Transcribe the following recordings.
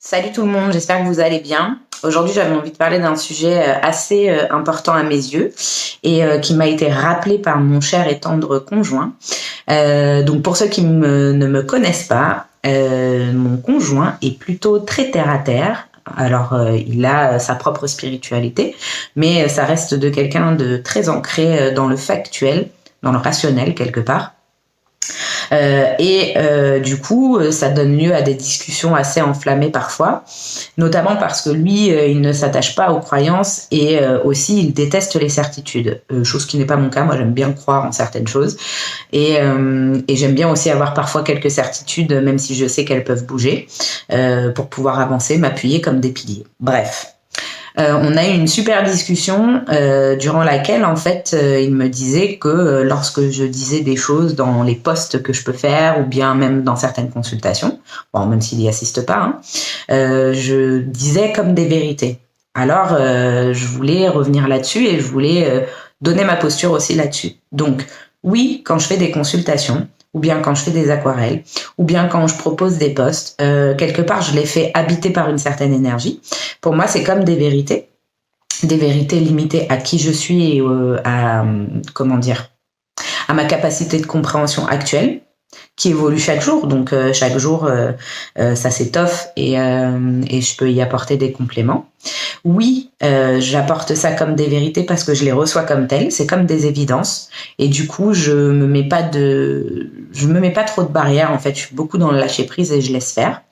Salut tout le monde, j'espère que vous allez bien. Aujourd'hui, j'avais envie de parler d'un sujet assez important à mes yeux et qui m'a été rappelé par mon cher et tendre conjoint. Donc pour ceux qui ne me connaissent pas, mon conjoint est plutôt très terre à terre. Alors il a sa propre spiritualité, mais ça reste de quelqu'un de très ancré dans le factuel, dans le rationnel quelque part. Du coup, ça donne lieu à des discussions assez enflammées parfois, notamment parce que lui, il ne s'attache pas aux croyances et aussi il déteste les certitudes, chose qui n'est pas mon cas. Moi, j'aime bien croire en certaines choses et j'aime bien aussi avoir parfois quelques certitudes, même si je sais qu'elles peuvent bouger, pour pouvoir avancer, m'appuyer comme des piliers. Bref. On a eu une super discussion durant laquelle en fait il me disait que lorsque je disais des choses dans les posts que je peux faire ou bien même dans certaines consultations, bon même s'il n'y assiste pas, je disais comme des vérités. Alors je voulais revenir là-dessus et je voulais donner ma posture aussi là-dessus. Donc oui, quand je fais des consultations, ou bien quand je fais des aquarelles, ou bien quand je propose des posts, quelque part je les fais habiter par une certaine énergie. Pour moi, c'est comme des vérités limitées à qui je suis et à à ma capacité de compréhension actuelle, qui évolue chaque jour. Donc chaque jour, ça s'étoffe et je peux y apporter des compléments. Oui, j'apporte ça comme des vérités parce que je les reçois comme telles. C'est comme des évidences. Et du coup, je me mets pas trop de barrières. En fait, je suis beaucoup dans le lâcher prise et je laisse faire.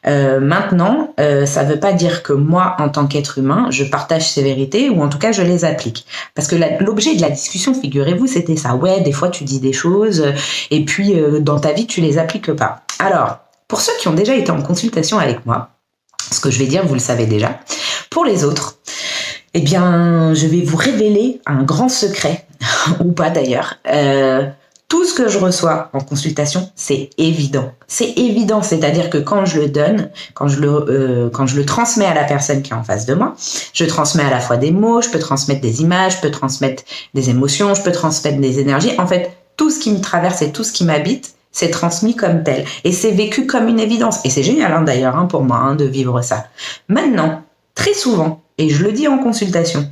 Maintenant, ça veut pas dire que moi, en tant qu'être humain, je partage ces vérités ou en tout cas, je les applique. Parce que l'objet de la discussion, figurez-vous, c'était ça. Ouais, des fois, tu dis des choses et puis dans ta vie, tu les appliques pas. Alors, pour ceux qui ont déjà été en consultation avec moi, ce que je vais dire, vous le savez déjà. Pour les autres, eh bien, je vais vous révéler un grand secret, ou pas d'ailleurs. Tout ce que je reçois en consultation, c'est évident. C'est évident, c'est-à-dire que quand je le donne, quand je le transmets à la personne qui est en face de moi, je transmets à la fois des mots, je peux transmettre des images, je peux transmettre des émotions, je peux transmettre des énergies. En fait, tout ce qui me traverse et tout ce qui m'habite, c'est transmis comme tel. Et c'est vécu comme une évidence. Et c'est génial d'ailleurs pour moi de vivre ça. Maintenant, très souvent, et je le dis en consultation,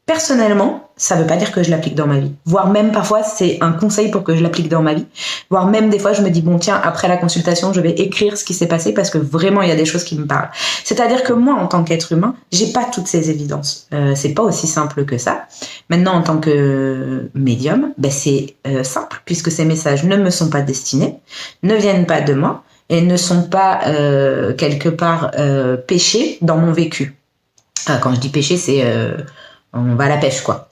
personnellement, ça veut pas dire que je l'applique dans ma vie. Voire même parfois, c'est un conseil pour que je l'applique dans ma vie. Voire même des fois, je me dis, bon tiens, après la consultation, je vais écrire ce qui s'est passé parce que vraiment, il y a des choses qui me parlent. C'est-à-dire que moi, en tant qu'être humain, j'ai pas toutes ces évidences. C'est pas aussi simple que ça. Maintenant, en tant que médium, c'est simple puisque ces messages ne me sont pas destinés, ne viennent pas de moi et ne sont pas quelque part pêchés dans mon vécu. Quand je dis pêcher, c'est on va à la pêche, quoi.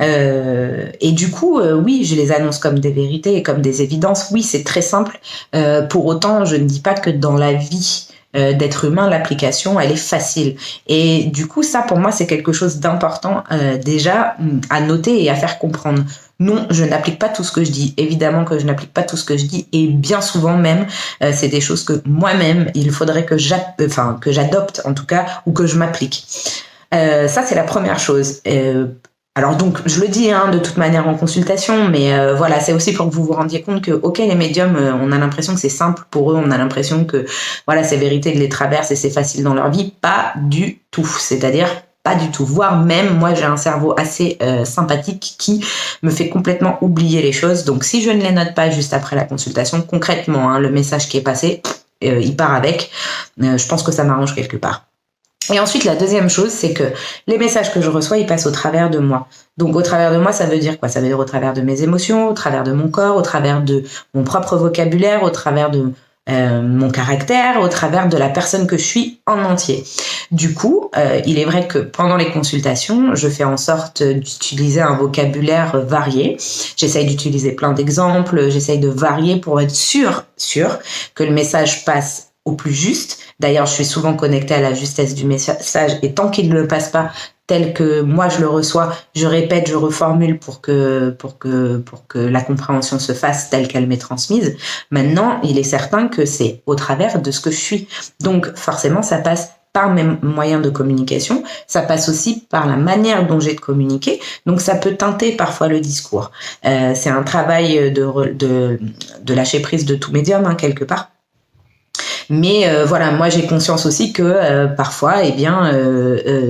Et du coup, oui, je les annonce comme des vérités et comme des évidences. Oui, c'est très simple. Pour autant, je ne dis pas que dans la vie d'être humain, l'application, elle est facile. Et du coup, ça, pour moi, c'est quelque chose d'important déjà à noter et à faire comprendre. Non, je n'applique pas tout ce que je dis. Évidemment que je n'applique pas tout ce que je dis. Et bien souvent même, c'est des choses que moi-même, il faudrait que j'adopte, en tout cas, ou que je m'applique. Ça, c'est la première chose. Alors donc, je le dis de toute manière en consultation, mais voilà, c'est aussi pour que vous vous rendiez compte que, ok, les médiums, on a l'impression que c'est simple pour eux, on a l'impression que voilà, ces vérités les traversent et c'est facile dans leur vie. Pas du tout. C'est-à-dire pas du tout. Voire même, moi, j'ai un cerveau assez sympathique qui me fait complètement oublier les choses. Donc, si je ne les note pas juste après la consultation, concrètement, le message qui est passé, il part avec. Je pense que ça m'arrange quelque part. Et ensuite, la deuxième chose, c'est que les messages que je reçois, ils passent au travers de moi. Donc, au travers de moi, ça veut dire quoi? Ça veut dire au travers de mes émotions, au travers de mon corps, au travers de mon propre vocabulaire, au travers de mon caractère, au travers de la personne que je suis en entier. Du coup, il est vrai que pendant les consultations, je fais en sorte d'utiliser un vocabulaire varié. J'essaye d'utiliser plein d'exemples, j'essaye de varier pour être sûr que le message passe au plus juste. D'ailleurs, je suis souvent connectée à la justesse du message et tant qu'il ne le passe pas tel que moi je le reçois, je répète, je reformule pour que la compréhension se fasse telle qu'elle m'est transmise. Maintenant, il est certain que c'est au travers de ce que je suis. Donc, forcément, ça passe par mes moyens de communication, ça passe aussi par la manière dont j'ai de communiquer, donc ça peut teinter parfois le discours. C'est un travail de lâcher prise de tout médium, quelque part. Mais voilà, moi j'ai conscience aussi que parfois, eh bien,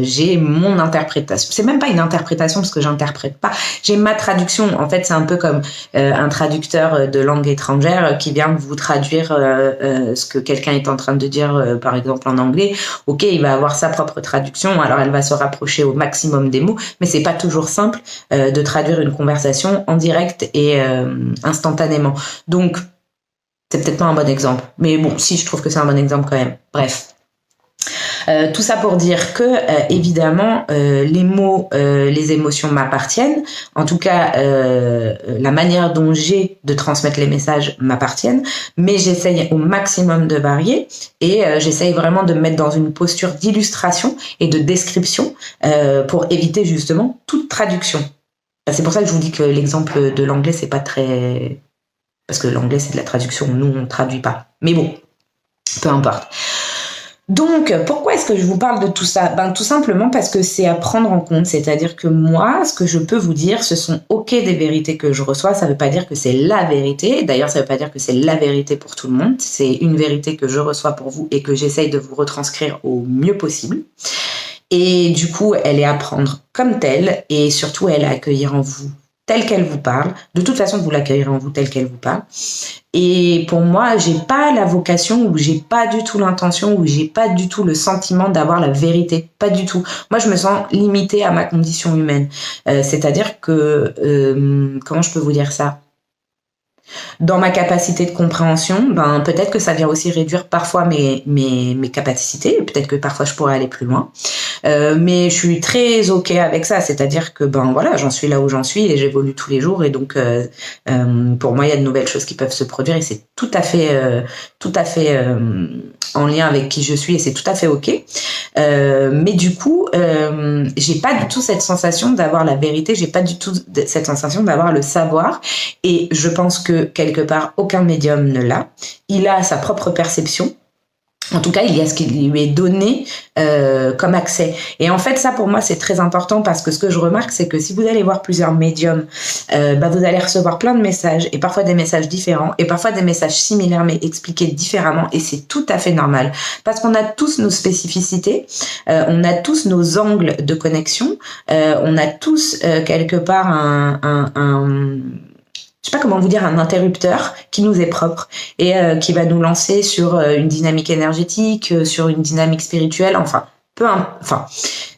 j'ai mon interprétation. C'est même pas une interprétation parce que j'interprète pas. J'ai ma traduction. En fait, c'est un peu comme un traducteur de langue étrangère qui vient vous traduire ce que quelqu'un est en train de dire, par exemple en anglais. Ok, il va avoir sa propre traduction. Alors, elle va se rapprocher au maximum des mots, mais c'est pas toujours simple de traduire une conversation en direct et instantanément. Donc, c'est peut-être pas un bon exemple. Mais bon, si, je trouve que c'est un bon exemple quand même. Bref. Tout ça pour dire que, évidemment, les mots, les émotions m'appartiennent. En tout cas, la manière dont j'ai de transmettre les messages m'appartiennent. Mais j'essaye au maximum de varier et j'essaye vraiment de me mettre dans une posture d'illustration et de description pour éviter justement toute traduction. C'est pour ça que je vous dis que l'exemple de l'anglais, c'est pas très... Parce que l'anglais, c'est de la traduction. Nous, on ne traduit pas. Mais bon, peu importe. Donc, pourquoi est-ce que je vous parle de tout ça? Tout simplement parce que c'est à prendre en compte. C'est-à-dire que moi, ce que je peux vous dire, ce sont des vérités que je reçois. Ça ne veut pas dire que c'est la vérité. D'ailleurs, ça ne veut pas dire que c'est la vérité pour tout le monde. C'est une vérité que je reçois pour vous et que j'essaye de vous retranscrire au mieux possible. Et du coup, elle est à prendre comme telle et surtout, elle est à accueillir en vous telle qu'elle vous parle. De toute façon, vous l'accueillerez en vous telle qu'elle vous parle. Et pour moi, j'ai pas la vocation ou j'ai pas du tout l'intention ou j'ai pas du tout le sentiment d'avoir la vérité. Pas du tout. Moi, je me sens limitée à ma condition humaine. C'est-à-dire que, comment je peux vous dire ça? Dans ma capacité de compréhension, peut-être que ça vient aussi réduire parfois mes capacités. Peut-être que parfois je pourrais aller plus loin. Mais je suis très ok avec ça. C'est-à-dire que voilà, j'en suis là où j'en suis et j'évolue tous les jours. Et donc, pour moi, il y a de nouvelles choses qui peuvent se produire et c'est tout à fait en lien avec qui je suis et c'est tout à fait ok. Mais du coup, j'ai pas du tout cette sensation d'avoir la vérité. J'ai pas du tout cette sensation d'avoir le savoir. Et je pense que quelque part, aucun médium ne l'a. Il a sa propre perception. En tout cas, il y a ce qui lui est donné comme accès. Et en fait, ça, pour moi, c'est très important parce que ce que je remarque, c'est que si vous allez voir plusieurs médiums, vous allez recevoir plein de messages et parfois des messages différents et parfois des messages similaires mais expliqués différemment et c'est tout à fait normal parce qu'on a tous nos spécificités, on a tous nos angles de connexion, on a tous quelque part je sais pas comment vous dire, un interrupteur qui nous est propre et qui va nous lancer sur une dynamique énergétique, sur une dynamique spirituelle,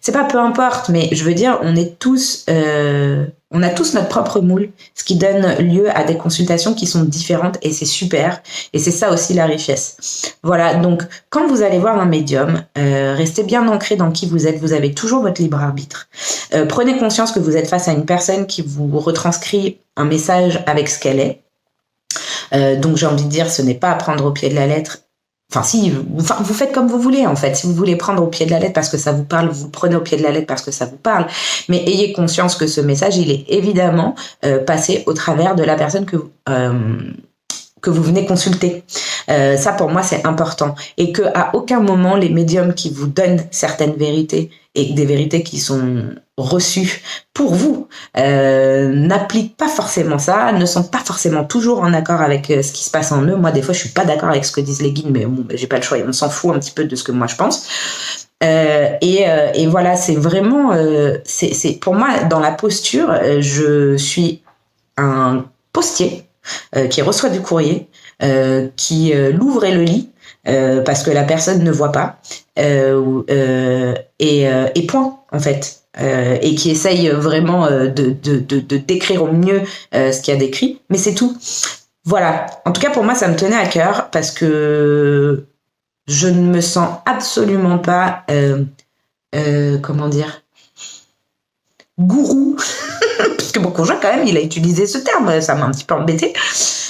c'est pas peu importe, mais je veux dire, on a tous notre propre moule, ce qui donne lieu à des consultations qui sont différentes et c'est super. Et c'est ça aussi la richesse. Voilà, donc quand vous allez voir un médium, restez bien ancré dans qui vous êtes. Vous avez toujours votre libre arbitre. Prenez conscience que vous êtes face à une personne qui vous retranscrit un message avec ce qu'elle est. Donc j'ai envie de dire, ce n'est pas à prendre au pied de la lettre. Vous faites comme vous voulez, en fait. Si vous voulez prendre au pied de la lettre parce que ça vous parle, vous prenez au pied de la lettre parce que ça vous parle. Mais ayez conscience que ce message, il est évidemment passé au travers de la personne que vous venez consulter. Ça, pour moi, c'est important. Et qu'à aucun moment, les médiums qui vous donnent certaines vérités et des vérités qui sont reçues pour vous n'appliquent pas forcément ça, ne sont pas forcément toujours en accord avec ce qui se passe en eux. Moi, des fois, je suis pas d'accord avec ce que disent les guides, mais bon, j'ai pas le choix. On s'en fout un petit peu de ce que moi je pense. Et voilà, c'est vraiment, c'est pour moi dans la posture, je suis un postier qui reçoit du courrier, qui l'ouvre et le lit. Parce que la personne ne voit pas et point en fait et qui essaye vraiment de décrire au mieux ce qu'il y a décrit, mais c'est tout. Voilà, en tout cas pour moi ça me tenait à cœur parce que je ne me sens absolument pas comment dire, gourou parce que mon conjoint quand même il a utilisé ce terme, ça m'a un petit peu embêté.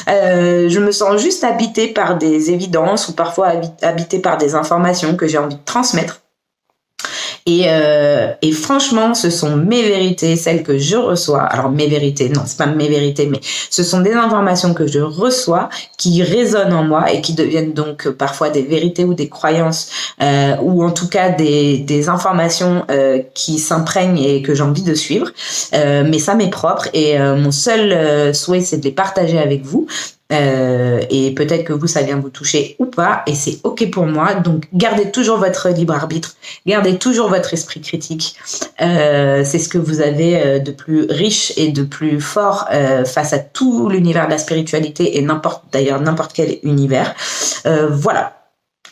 Je me sens juste habitée par des évidences ou parfois habitée par des informations que j'ai envie de transmettre. Et franchement, ce sont mes vérités, celles que je reçois. Alors mes vérités, non, c'est pas mes vérités, mais ce sont des informations que je reçois qui résonnent en moi et qui deviennent donc parfois des vérités ou des croyances ou en tout cas des informations qui s'imprègnent et que j'ai envie de suivre. Mais ça m'est propre et mon seul souhait, c'est de les partager avec vous. Et peut-être que vous, ça vient vous toucher ou pas, et c'est ok pour moi. Donc, gardez toujours votre libre arbitre, gardez toujours votre esprit critique. C'est ce que vous avez de plus riche et de plus fort face à tout l'univers de la spiritualité et n'importe quel univers. Voilà.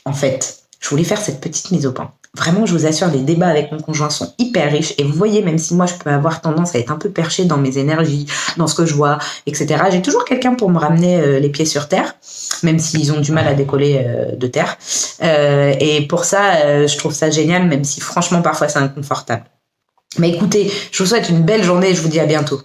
En fait, je voulais faire cette petite mise au point. Vraiment, je vous assure, les débats avec mon conjoint sont hyper riches. Et vous voyez, même si moi, je peux avoir tendance à être un peu perchée dans mes énergies, dans ce que je vois, etc., j'ai toujours quelqu'un pour me ramener les pieds sur terre, même s'ils ont du mal à décoller de terre. Et pour ça, je trouve ça génial, même si franchement, parfois, c'est inconfortable. Mais écoutez, je vous souhaite une belle journée et je vous dis à bientôt.